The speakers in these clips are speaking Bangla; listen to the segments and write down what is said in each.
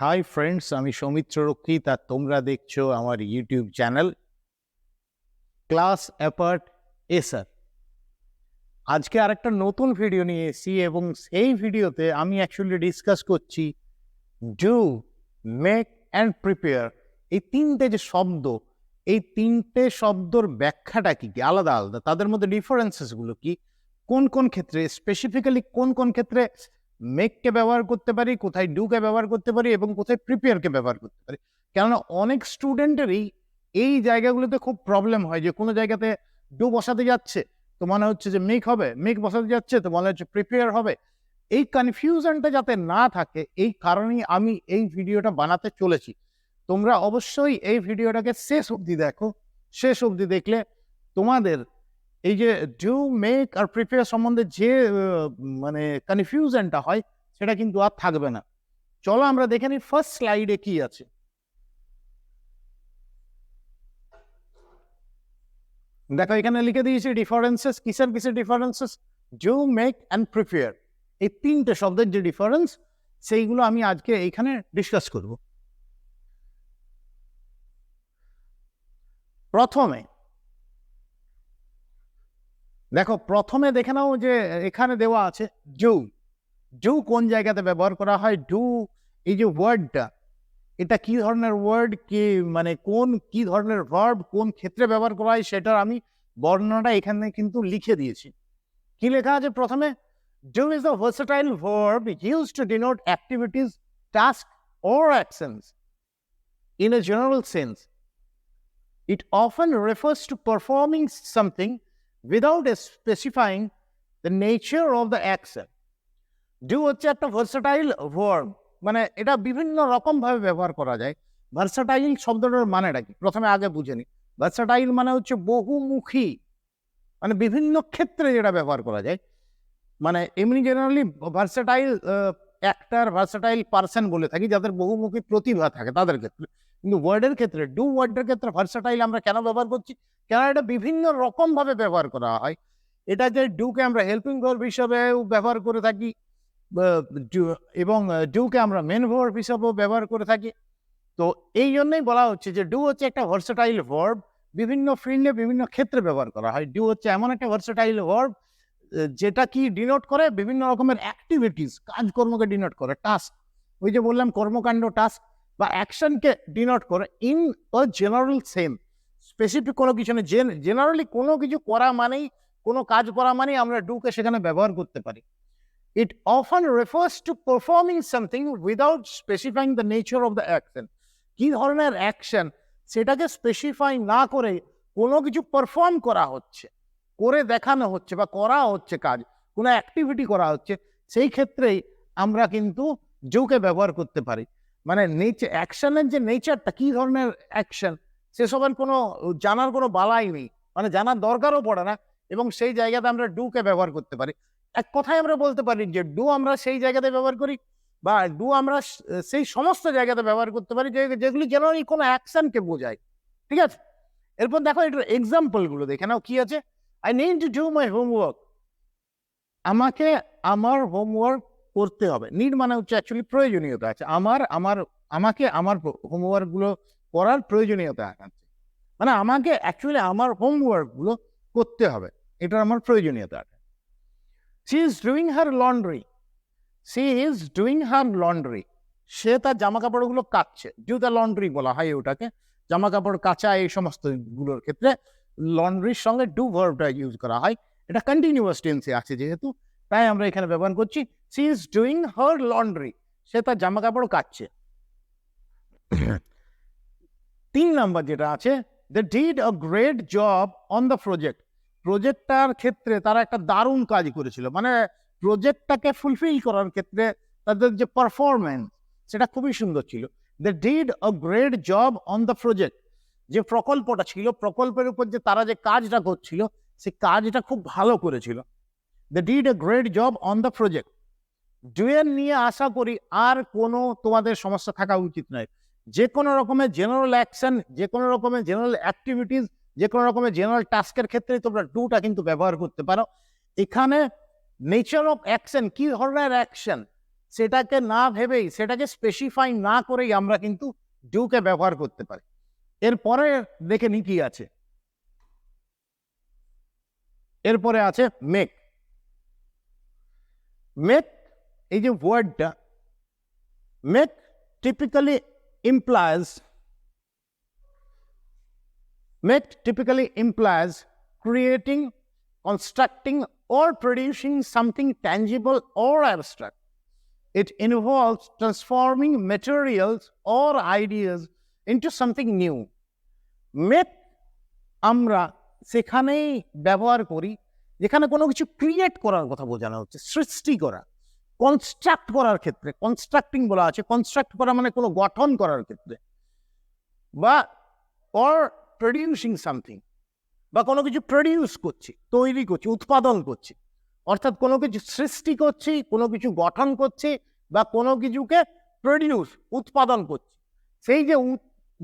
হাই ফ্রেন্ডস, আমি সৌমিত্র রক্ষিত আর তোমরা দেখছো আমার ইউটিউব চ্যানেল ক্লাস অ্যাপার্ট এসার। আজকে আরেকটা নতুন ভিডিও নিয়ে এসেছি এবং সেই ভিডিওতে আমি অ্যাকচুয়ালি ডিসকাস করছি ডু, মেক অ্যান্ড প্রিপেয়ার। এই তিনটে যে শব্দ, এই তিনটে শব্দর ব্যাখ্যাটা কি কি, আলাদা আলাদা, তাদের মধ্যে ডিফারেন্সেসগুলো কি, কোন কোন ক্ষেত্রে স্পেসিফিক্যালি কোন কোন ক্ষেত্রে মেককে ব্যবহার করতে পারি, কোথায় ডুকে ব্যবহার করতে পারি এবং কোথায় প্রিপেয়ারকে ব্যবহার করতে পারি। কেননা অনেক স্টুডেন্টেরই এই জায়গাগুলোতে খুব প্রবলেম হয় যে কোনো জায়গাতে ডু বসাতে যাচ্ছে তো মনে হচ্ছে যে মেক হবে, মেক বসাতে যাচ্ছে তো মনে হচ্ছে প্রিপেয়ার হবে। এই কনফিউশনটা যাতে না থাকে এই কারণেই আমি এই ভিডিওটা বানাতে চলেছি। তোমরা অবশ্যই এই ভিডিওটাকে শেষ অবধি দেখো। শেষ অবধি দেখলে তোমাদের এই যে ডু, মেক আর প্রিপেয়ার সম্বন্ধে যে মানে কনফিউশনটা হয় সেটা কিন্তু আর থাকবে না। চলো আমরা দেখে নিই ফার্স্ট স্লাইডে কি আছে। দেখো এখানে লিখে দিয়েছি ডিফারেন্সেস। কিসের কিসের differences? Do, make and prepare, এই তিনটে শব্দের যে ডিফারেন্স সেইগুলো আমি আজকে এইখানে ডিসকাস করব। প্রথমে দেখো, প্রথমে দেখে নাও যে এখানে দেওয়া আছে ডু। ডু কোন জায়গাতে ব্যবহার করা হয়? ডু এই যে ওয়ার্ডটা, এটা কি ধরনের ওয়ার্ড, কি মানে কোন কি ধরনের ভার্ব কোন ক্ষেত্রে ব্যবহার করা হয় সেটার আমি বর্ণনাটা এখানে কিন্তু লিখে দিয়েছি। কি লেখা আছে প্রথমে? Do is a versatile verb used to denote activities, tasks or actions in a general sense. It often refers to performing something without specifying the nature of the action. Do হচ্ছে একটা ভার্সাটাইল ভার্ব, মানে এটা বিভিন্ন রকম ভাবে ব্যবহার করা যায়। ভার্সাটাইল শব্দটার মানেটা কি প্রথমে আগে বুঝে নি। ভার্সাটাইল মানে হচ্ছে বহুমুখী, মানে বিভিন্ন ক্ষেত্রে যেটা ব্যবহার করা যায়। মানে এমনি generally versatile actor, versatile person বলে থাকি যাদের বহুমুখী প্রতিভা থাকে তাদের ক্ষেত্রে। কিন্তু ওয়ার্ডের ক্ষেত্রে, ডু ওয়ার্ডের ক্ষেত্রে ভার্সাটাইল আমরা কেন ব্যবহার করছি? কেন এটা বিভিন্ন রকম ভাবে ব্যবহার করা হয়। এটা যে ডুকে আমরা হেল্পিং ভার্ব হিসাবেও ব্যবহার করে থাকি এবং ডুকে আমরা মেন ভার্ব হিসাবেও ব্যবহার করে থাকি। তো এই জন্যই বলা হচ্ছে যে ডু হচ্ছে একটা ভার্সাটাইল ভার্ব, বিভিন্ন ফিল্ডে বিভিন্ন ক্ষেত্রে ব্যবহার করা হয়। ডু হচ্ছে এমন একটা ভার্সাটাইল ভার্ব যেটা কি ডিনোট করে বিভিন্ন রকমের অ্যাক্টিভিটিস, কাজকর্মকে ডিনোট করে, টাস্ক, ওই যে বললাম কর্মকাণ্ড, টাস্ক বা অ্যাকশনকে ডিনোট করে in a general sense. Specific কোনো কিছু নেই, জেনারেলি কোনো কিছু করা মানেই, কোনো কাজ করা মানেই আমরা ডুকে সেখানে ব্যবহার করতে পারি। It often refers to performing something without specifying the nature of the action. কি ধরনের অ্যাকশন সেটাকে স্পেসিফাই না করে কোনো কিছু পারফর্ম করা হচ্ছে, করে দেখানো হচ্ছে বা করা হচ্ছে কাজ, কোনো অ্যাক্টিভিটি করা হচ্ছে, সেই ক্ষেত্রেই আমরা কিন্তু ডুকে ব্যবহার করতে পারি। মানে অ্যাকশনের যে নেচারটা, কি ধরনের অ্যাকশন সেসবের কোনো জানার কোনো বালাই নেই, মানে জানার দরকারও পড়ে না, এবং সেই জায়গাতে আমরা ডুকে ব্যবহার করতে পারি। এক কথায় আমরা বলতে পারি যে ডু আমরা সেই জায়গাতে ব্যবহার করি বা ডু আমরা সেই সমস্ত জায়গাতে ব্যবহার করতে পারি যেগুলি জেনারেলি কোনো অ্যাকশনকে বোঝায়। ঠিক আছে, এরপর দেখো এটার এক্সাম্পল গুলো দেখে নাও কি আছে। I need to do my homework, আমাকে আমার হোমওয়ার্ক করতে হবে। নিড মানে হচ্ছে অ্যাকচুয়ালি প্রয়োজনীয়তা আছে, আমাকে আমার হোমওয়ার্ক গুলো করার প্রয়োজনীয়তা আছে, মানে আমাকে অ্যাকচুয়ালি আমার হোমওয়ার্ক গুলো করতে হবে, এটার আমার প্রয়োজনীয়তা আছে। She is doing her laundry. She is doing her laundry. সে তার জামা কাপড়গুলো কাচছে। ডু দ্য লন্ড্রি বলা হয় ওটাকে, জামা কাপড় কাচা এই সমস্ত গুলোর ক্ষেত্রে লন্ড্রির সঙ্গে ডু ভার্বটা ইউজ করা হয়। এটা কন্টিনিউয়াস টেন্সে আছে যেহেতু, তাই আমরা এখানে ব্যবহার করছি she is doing her laundry. সে তার জামা কাপড় কাচছে। 3 নাম্বার যেটা আছে, they did a great job on the project. প্রজেক্টটার ক্ষেত্রে তারা একটা দারুণ কাজ করেছিল, মানে প্রজেক্টটাকে ফুলফিল করার ক্ষেত্রে তাদের যে পারফরমেন্স সেটা খুবই সুন্দর ছিল। They did a great job on the project, যে প্রকল্পটা ছিল, প্রকল্পের উপর যে তারা যে কাজটা করছিল সেই কাজটা খুব ভালো করেছিল। They did a great job on the project. ডুয়ের নিয়ে আশা করি আর কোনো তোমাদের সমস্যা থাকা উচিত নয়। যে কোনো রকমের জেনারেল অ্যাকশন, যে কোনো রকমের জেনারেল অ্যাক্টিভিটিস, যে কোনো রকমের জেনারেল টাস্কের ক্ষেত্রে তোমরা ডুটা কিন্তু ব্যবহার করতে পারো। এখানে নেচার অফ অ্যাকশন, কি ধরনের অ্যাকশন সেটাকে না ভেবেই, সেটাকে স্পেসিফাই না করেই আমরা কিন্তু ডুকে ব্যবহার করতে পারি। এরপরে দেখে নি কি আছে। এরপরে আছে মেক। মেক, এই যে ওয়ার্ডটা, make typically implies creating, constructing, or producing something tangible or abstract. It involves transforming materials or ideas into something new. Make আমরা সেখানেই ব্যবহার করি যেখানে কোনো কিছু ক্রিয়েট করার কথা বোঝানো হচ্ছে, সৃষ্টি করা, কনস্ট্রাক্ট করার ক্ষেত্রে, কনস্ট্রাক্টিং বলা আছে, কনস্ট্রাক্ট করা মানে কোনো গঠন করার ক্ষেত্রে, বা অর প্রডিউসিং সামথিং, বা কোনো কিছু প্রডিউস করছি, তৈরি করছি, উৎপাদন করছি, অর্থাৎ কোনো কিছু সৃষ্টি করছি, কোনো কিছু গঠন করছি, বা কোনো কিছুকে প্রডিউস, উৎপাদন করছি। সেই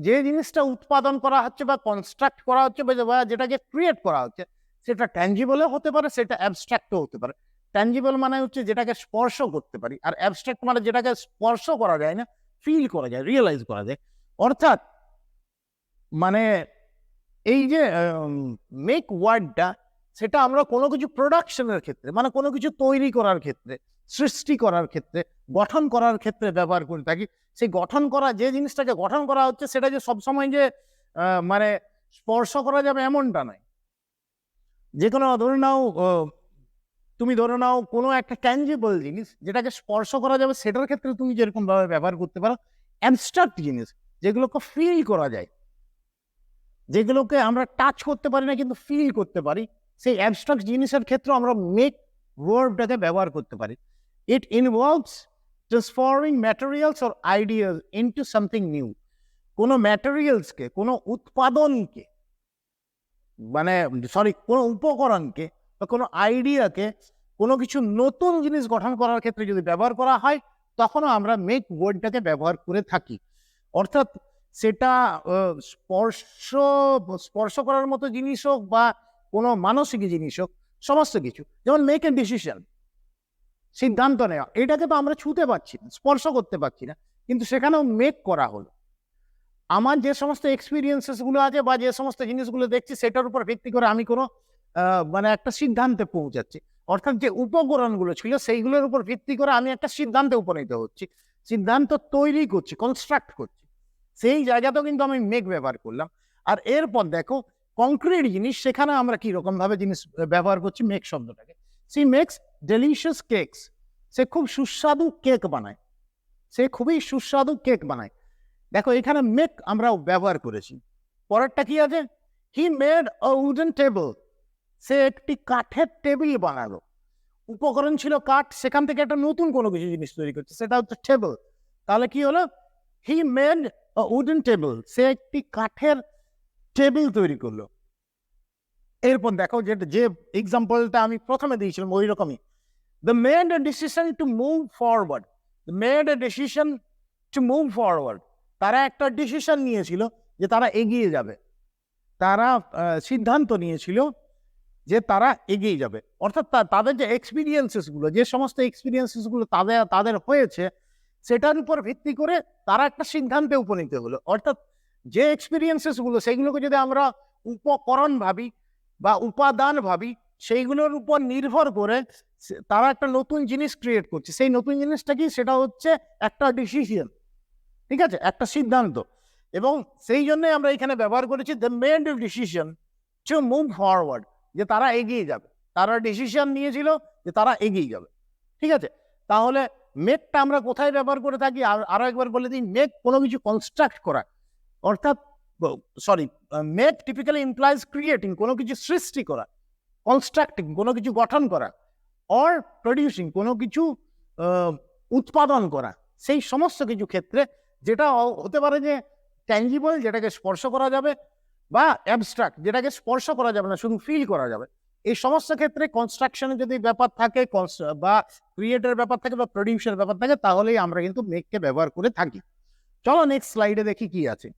যে জিনিসটা উৎপাদন করা হচ্ছে বা কনস্ট্রাক্ট করা হচ্ছে বা যেটাকে ক্রিয়েট করা হচ্ছে, সেটা ট্যাঞ্জিবলও হতে পারে, সেটা অ্যাবস্ট্রাক্টও হতে পারে। ট্যাঞ্জিবল মানে হচ্ছে যেটাকে স্পর্শ করতে পারি, আর অ্যাবস্ট্রাক্ট মানে যেটাকে স্পর্শ করা যায় না, ফিল করা যায়, রিয়েলাইজ করা যায়। অর্থাৎ মানে এই যে মেক ওয়ার্ডটা, সেটা আমরা কোনো কিছু প্রোডাকশনের ক্ষেত্রে, মানে কোনো কিছু তৈরি করার ক্ষেত্রে, সৃষ্টি করার ক্ষেত্রে, গঠন করার ক্ষেত্রে ব্যবহার করে থাকি। সেই গঠন করা, যে জিনিসটাকে গঠন করা হচ্ছে, সেটা যে সবসময় যে মানে স্পর্শ করা যাবে এমনটা নয়। যে কোনো ধরে নাও, তুমি ধরে নাও কোনো একটা ট্যাঞ্জিবল জিনিস যেটাকে স্পর্শ করা যাবে, সেটার ক্ষেত্রে তুমি যেরকম ভাবে ব্যবহার করতে পারো। অ্যাবস্ট্রাক্ট জিনিস যেগুলোকে ফিল করা যায়, যেগুলোকে আমরা টাচ করতে পারি না কিন্তু ফিল করতে পারি, সেই অ্যাবস্ট্রাক্ট জিনিসের ক্ষেত্রে আমরা মেক ভার্বটাকে ব্যবহার করতে পারি। ইট involves transforming materials or ideas into something new. কোনো ম্যাটেরিয়ালসকে, কোনো উৎপাদনকে, মানে কোনো উপকরণকে বা কোনো আইডিয়াকে কোনো কিছু নতুন জিনিস গঠন করার ক্ষেত্রে যদি ব্যবহার করা হয়, তখনও আমরা মেক ওয়ার্ডটাকে ব্যবহার করে থাকি। অর্থাৎ সেটা স্পর্শ করার মতো জিনিস হোক বা কোনো মানসিক জিনিস হোক, সমস্ত কিছু। যেমন মেক এ ডিসিশন, সিদ্ধান্ত নেওয়া, এটাকে তো আমরা ছুঁতে পারছি না, স্পর্শ করতে পারছি না, কিন্তু সেখানেও মেক করা হলো। আমার যে সমস্ত এক্সপিরিয়েন্সেস গুলো আছে বা যে সমস্ত জিনিসগুলো দেখছি, সেটার উপর ভিত্তি করে আমি কোনো মানে একটা সিদ্ধান্তে পৌঁছাচ্ছি। অর্থাৎ যে উপকরণগুলো ছিল সেইগুলোর উপর ভিত্তি করে আমি একটা সিদ্ধান্তে উপনীত হচ্ছি, সিদ্ধান্ত তৈরি করছি, কনস্ট্রাক্ট করছি। সেই জায়গাতেও কিন্তু আমি মেক ব্যবহার করলাম। আর এরপর দেখো কংক্রিট জিনিস, সেখানে আমরা কি রকম ভাবে জিনিস ব্যবহার করছি মেক শব্দটাকে। সি মেক্স ডেলিশিয়াস কেকস, সে খুব সুস্বাদু কেক বানায়, সে খুবই সুস্বাদু কেক বানায়। দেখো এখানে মেক আমরা ব্যবহার করেছি। পরেরটা কি আছে? He made a wooden table, সে একটি কাঠের টেবিল বানালো। উপকরণ ছিল কাঠ, সেখান থেকে একটা নতুন কোনো কিছু জিনিস তৈরি করছে, সেটা হচ্ছে টেবল। তাহলে কি হলো? He made a wooden table, সে একটি কাঠের টেবিল তৈরি করলো। এরপর দেখো যে এক্সাম্পলটা আমি প্রথমে দিয়েছিলাম ওই রকমই, the made a decision to move forward, the made a decision to move forward, তারা একটা ডিসিশন নিয়েছিল যে তারা এগিয়ে যাবে, তারা সিদ্ধান্ত নিয়েছিল যে তারা এগিয়ে যাবে। অর্থাৎ তাদের যে এক্সপিরিয়েন্সেস গুলো, যে সমস্ত এক্সপিরিয়েন্সেস গুলো তাদের হয়েছে, সেটার উপর ভিত্তি করে তারা একটা সিদ্ধান্তে উপনীত হলো। অর্থাৎ যে এক্সপিরিয়েন্সেস গুলো, সেইগুলোকে যদি আমরা উপকরণ ভাবি বা উপাদান ভাবি, সেইগুলোর উপর নির্ভর করে তারা একটা নতুন জিনিস ক্রিয়েট করছে। সেই নতুন জিনিসটা কি? সেটা হচ্ছে একটা ডিসিশন, ঠিক আছে, একটা সিদ্ধান্ত। এবং সেই জন্য আমরা এখানে ব্যবহার করেছি the made a decision to move forward, যে তারা এগিয়ে যাবে, তারা ডিসিশন নিয়েছিল যে তারা এগিয়ে যাবে। ঠিক আছে, তাহলে মেকটা আমরা কোথায় ব্যবহার করে থাকি? আরো একবার বলে দিই, মেক কোনো কিছু কনস্ট্রাক্ট করা, অর্থাৎ মেক টিপিক্যালি ইমপ্লাইজ ক্রিয়েটিং, কোনো কিছু সৃষ্টি করা, কনস্ট্রাক্টিং কোনো কিছু গঠন করা, অর প্রডিউসিং কোনো কিছু উৎপাদন করা। সেই সমস্ত কিছু ক্ষেত্রে যেটা হতে পারে যে ট্যাঞ্জিবল, যেটাকে স্পর্শ করা যাবে, বা অ্যাবস্ট্রাক্ট, যেটাকে স্পর্শ করা যাবে না, শুধু ফিল করা যাবে। এই সমস্ত ক্ষেত্রে কনস্ট্রাকশনের যদি ব্যাপার থাকে, বা ক্রিয়েটের ব্যাপার থাকে, বা প্রডিউসের ব্যাপার থাকে, তাহলেই আমরা কিন্তু মেককে ব্যবহার করে থাকি। চলো নেক্সট স্লাইডে দেখি কি আছে।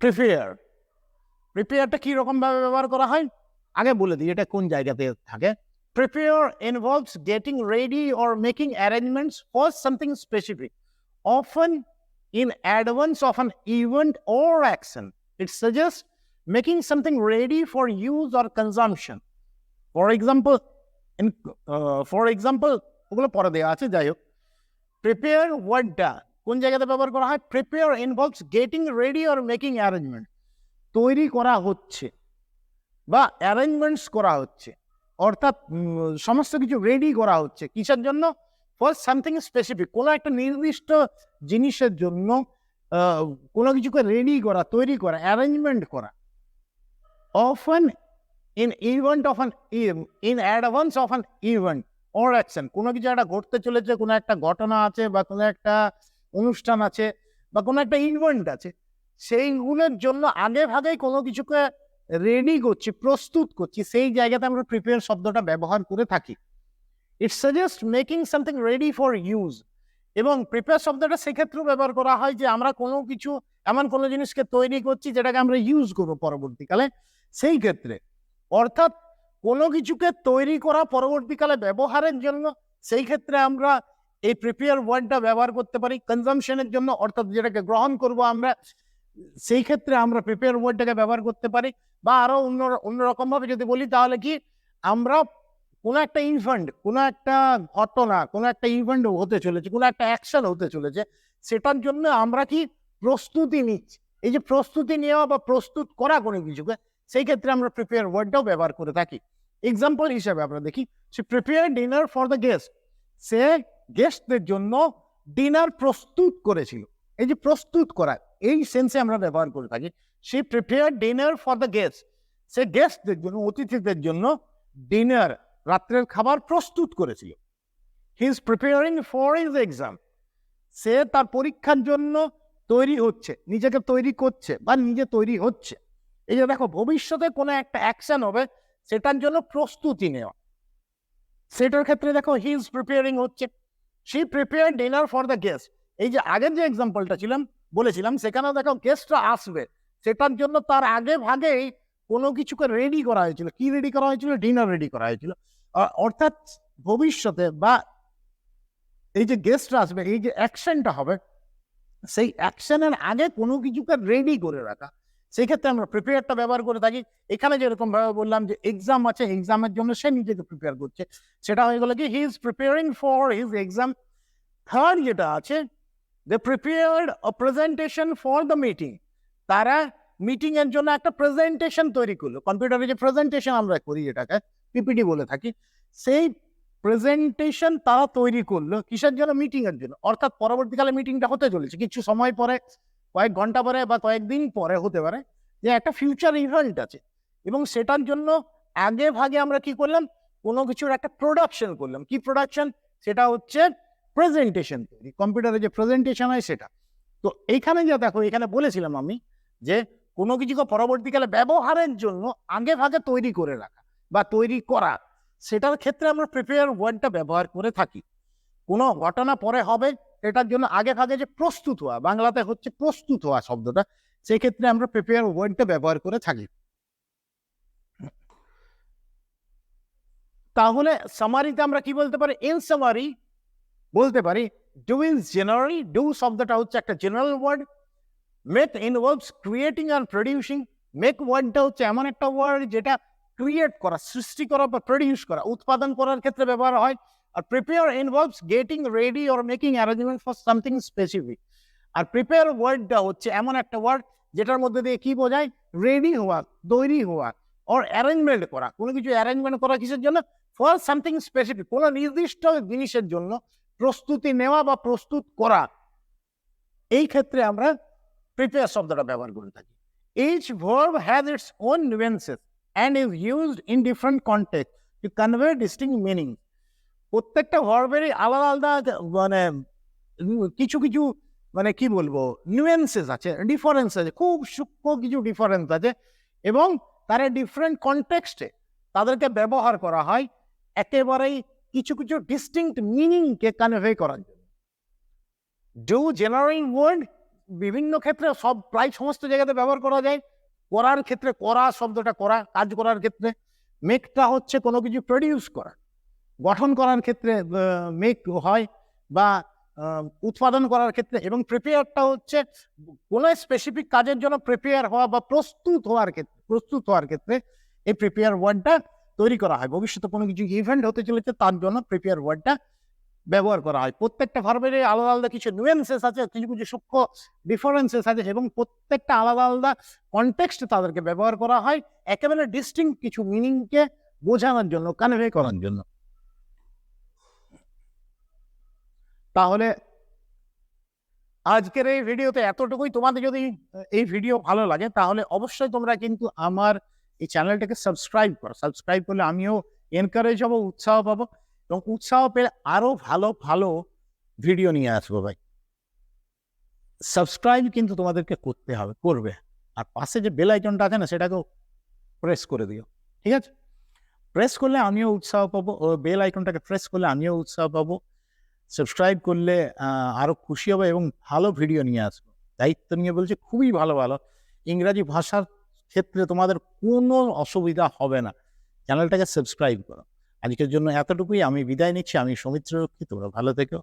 প্রিপেয়ার, প্রিপেয়ারটা কি রকম ভাবে ব্যবহার করা হয় আগে বলে দিই, এটা কোন জায়গাতে থাকে। prepare involves getting ready or making arrangements for something specific, often in advance of an event or action. It suggests making something ready for use or consumption. For example, ওগুলো পরে দেওয়া আছে, যাই হোক, প্রিপেয়ার ওয়ার্ডটা কোন জায়গাতে ব্যবহার করা হয়? Prepare involves getting ready or making arrangement, তৈরি করা হচ্ছে বা অ্যারেঞ্জমেন্টস করা হচ্ছে, অর্থাৎ সমস্ত কিছু রেডি করা হচ্ছে কিসের জন্য? ফর সামথিং স্পেসিফিক, কোনো একটা নির্দিষ্ট জিনিসের জন্য কোনো কিছুকে রেডি করা, তৈরি করা, অ্যারেঞ্জমেন্ট করা। Often in event of an in advance of an event or action, কোনো কিছু একটা ঘটতে চলেছে, কোনো একটা ঘটনা আছে বা কোনো একটা অনুষ্ঠান আছে বা কোনো একটা ইভেন্ট আছে, সেইগুলোর জন্য আগে ভাগেই কোনো কিছুকে রেডি করছি, প্রস্তুত করছি, সেই জায়গাতে আমরা প্রিপেয়ার শব্দটা ব্যবহার করে থাকি। ইট suggest making something ready for use, এবং প্রিপেয়ার শব্দটা সেক্ষেত্রেও ব্যবহার করা হয় যে আমরা কোনো কিছু, এমন কোনো জিনিসকে তৈরি করছি যেটাকে আমরা ইউজ করবো পরবর্তীকালে, সেই ক্ষেত্রে। অর্থাৎ কোনো কিছুকে তৈরি করা পরবর্তীকালে ব্যবহারের জন্য, সেই ক্ষেত্রে আমরা এই প্রিপেয়ার ওয়ার্ডটা ব্যবহার করতে পারি। কনজামশনের জন্য, অর্থাৎ যেটাকে গ্রহণ করব আমরা, সেই ক্ষেত্রে আমরা প্রিপেয়ার ওয়ার্ডটাকে ব্যবহার করতে পারি। বা আরো অন্যরকম ভাবে যদি বলি, তাহলে কি, আমরা কোনো একটা ইভেন্ট, কোনো একটা ঘটনা, কোনো একটা ইভেন্ট হতে চলেছে, কোনো একটা অ্যাকশন হতে চলেছে, সেটার জন্য আমরা কি প্রস্তুতি নিচ্ছি। এই যে প্রস্তুতি নেওয়া বা প্রস্তুত করা কোনো কিছুকে, সেই ক্ষেত্রে আমরা প্রিপেয়ার ওয়ার্ডটাও ব্যবহার করে থাকি। এক্সাম্পল হিসাবে আমরা দেখি, she prepare dinner for the guest, সে গেস্টদের জন্য ডিনার প্রস্তুত করেছিল। এই যে প্রস্তুত করা, এই সেন্সে আমরা ব্যবহার করে থাকি। She prepare dinner for the guest, সে গেস্টদের জন্য, অতিথিদের জন্য ডিনার, রাত্রের খাবার প্রস্তুত করেছিল। He is preparing for his exam, সে তার পরীক্ষার জন্য তৈরি হচ্ছে, নিজেকে তৈরি করছে বা নিজে তৈরি হচ্ছে। এই যে দেখো, ভবিষ্যতে কোনো একটা অ্যাকশন হবে, সেটার জন্য প্রস্তুতি নেওয়া, সেটার ক্ষেত্রে দেখো হি ইজ প্রিপেয়ারিং হচ্ছে। She prepare dinner for the guest, এই যে আগের যে এক্সাম্পলটা বলেছিলাম, সেখানেও দেখো গেস্টরা আসবে, সেটার জন্য তার আগে ভাগেই কোনো কিছুকে রেডি করা হয়েছিল। কি রেডি করা হয়েছিল? ডিনার রেডি করা হয়েছিল। অর্থাৎ ভবিষ্যতে বা এই যে গেস্টরা আসবে, এই যে অ্যাকশনটা হবে, সেই অ্যাকশনের আগে কোনো কিছুকে রেডি করে রাখা, সেই ক্ষেত্রে আমরা প্রিপেয়ারটা ব্যবহার করে থাকি। এখানে যেরকম ভাবে বললাম যে এক্সাম আছে, এক্সামের জন্য সে নিজেকে প্রিপেয়ার করছে, সেটা হয়ে গেল কি he is preparing for his exam. Third যেটা আছে, they prepared a presentation for the meeting, তারা মিটিং এর জন্য একটা প্রেজেন্টেশন তৈরি করলো। কম্পিউটারে যে প্রেজেন্টেশন আমরা করি, যেটাকে পিপিটি বলে থাকি, সেই প্রেজেন্টেশন তারা তৈরি করলো কিসের জন্য? মিটিং এর জন্য। অর্থাৎ পরবর্তীকালে মিটিংটা হতে চলেছে, কিছু সময় পরে, কয়েক ঘন্টা পরে বা কয়েকদিন পরে হতে পারে, যে একটা ফিউচার ইভেন্ট আছে, এবং সেটার জন্য আগে ভাগে আমরা কি করলাম? কোনো কিছুর একটা প্রোডাকশন করলাম। কি প্রোডাকশন? সেটা হচ্ছে প্রেজেন্টেশন তৈরি। কম্পিউটারে যে প্রেজেন্টেশন হয় সেটা। তো এইখানে যে দেখো, এখানে বলেছিলাম আমি যে কোনো কিছুকে পরবর্তীকালে ব্যবহারের জন্য আগে ভাগে তৈরি করে রাখা বা তৈরি করা, সেটার ক্ষেত্রে আমরা প্রিপেয়ার ওয়ার্ডটা ব্যবহার করে থাকি। কোনো ঘটনা পরে হবে, এটার জন্য আগে ভাগে যে প্রস্তুত হওয়া, বাংলাতে হচ্ছে প্রস্তুত হওয়া শব্দটা, সেই ক্ষেত্রে আমরা প্রিপেয়ার ওয়ার্ডটা ব্যবহার করে থাকি। তাহলে সামারিতে আমরা কি বলতে পারি? ইন সামারি বলতে পারি, ডু ইজ জেনারেলি, ডু শব্দটা হচ্ছে একটা general ward. Make involves creating আর প্রডিউসিং, মেক ওয়ার্ডটা হচ্ছে এমন একটা ওয়ার্ড যেটা ক্রিয়েট করা, সৃষ্টি করা বা প্রডিউস করা, উৎপাদন করার ক্ষেত্রে ব্যবহার হয়। আর prepare involves getting ready or making arrangement for something specific. আর প্রিপেয়ার ওয়ার্ডটা হচ্ছে এমন একটা ওয়ার্ড যেটার মধ্যে দিয়ে কি বোঝায়? রেডি হওয়া, তৈরি হওয়া, অর অ্যারেঞ্জমেন্ট করা। কোনো কিছু অ্যারেঞ্জমেন্ট করা কিসের জন্য? ফর সামথিং স্পেসিফিক, কোনো নির্দিষ্ট জিনিসের জন্য প্রস্তুতি নেওয়া বা প্রস্তুত করা। এই ক্ষেত্রে আমরা প্রিপেয়ার শব্দটা ব্যবহার করে থাকি। Each verb has its own nuances and is used in different contexts to convey distinct meaning. প্রত্যেকটা ভার্বেরই আলাদা আলাদা মানে কিছু কিছু মানে কি বলবো, নিউয়েন্সেস আছে, ডিফারেন্স আছে, খুব সূক্ষ্ম কিছু ডিফারেন্স আছে, এবং তারা ডিফারেন্ট কনটেক্সটে তাদেরকে ব্যবহার করা হয় একেবারেই কিছু কিছু ডিস্টিংক্ট মিনিংকে কনভে করার জন্য। ডু জেনারেল ওয়ার্ড বিভিন্ন ক্ষেত্রে, সব প্রায় সমস্ত জায়গাতে ব্যবহার করা যায়। করার ক্ষেত্রে, করা শব্দটা করা, কাজ করার ক্ষেত্রে। মেকটা হচ্ছে কোনো কিছু প্রডিউস করা, গঠন করার ক্ষেত্রে মেক হয়, বা উৎপাদন করার ক্ষেত্রে, এবং প্রিপেয়ারটা হচ্ছে কোনো স্পেসিফিক কাজের জন্য প্রিপেয়ার হওয়া বা প্রস্তুত হওয়ার ক্ষেত্রে এই প্রিপেয়ার ওয়ার্ডটা তৈরি করা হয়। ভবিষ্যতে কোনো কিছু ইভেন্ট হতে চলেছে তার জন্য প্রিপেয়ার ওয়ার্ডটা ব্যবহার করা হয়। প্রত্যেকটা ভার্বের আলাদা আলাদা কিছু নুয়েন্সেস আছে, কিছু কিছু সূক্ষ্ম ডিফারেন্সেস আছে, এবং প্রত্যেকটা আলাদা আলাদা কনটেক্সটে তাদেরকে ব্যবহার করা হয় একেবারে ডিস্টিংক্ট কিছু মিনিংকে বোঝানোর জন্য, কনভে করার জন্য। তাহলে আজকের এই ভিডিওতে এতটুকুই। তোমাদের যদি এই ভিডিও ভালো লাগে তাহলে অবশ্যই তোমরা কিন্তু আমার এই চ্যানেলটাকে সাবস্ক্রাইব করো। সাবস্ক্রাইব করলে আমিও এনকারেজ হবো, উৎসাহ পাবো, এবং উৎসাহ পেলে আরো ভালো ভালো ভিডিও নিয়ে আসবো ভাই। সাবস্ক্রাইব কিন্তু তোমাদেরকে করতে হবে, করবে। আর পাশে যে বেল আইকনটা আছে না, সেটাকেও প্রেস করে দিও, ঠিক আছে? প্রেস করলে আমিও উৎসাহ পাবো, ও বেল আইকনটাকে প্রেস করলে আমিও উৎসাহ পাবো। সাবস্ক্রাইব করলে আরো খুশি হবে এবং ভালো ভিডিও নিয়ে আসবো। দায়িত্ব নিয়ে বলছি, খুবই ভালো ভালো ইংরাজি ভাষার ক্ষেত্রে তোমাদের কোনো অসুবিধা হবে না। চ্যানেলটাকে সাবস্ক্রাইব করো। আজকের জন্য এতটুকুই, আমি বিদায় নিচ্ছি। আমি সৌমিত্র রক্ষী, তোমরা ভালো থেকো।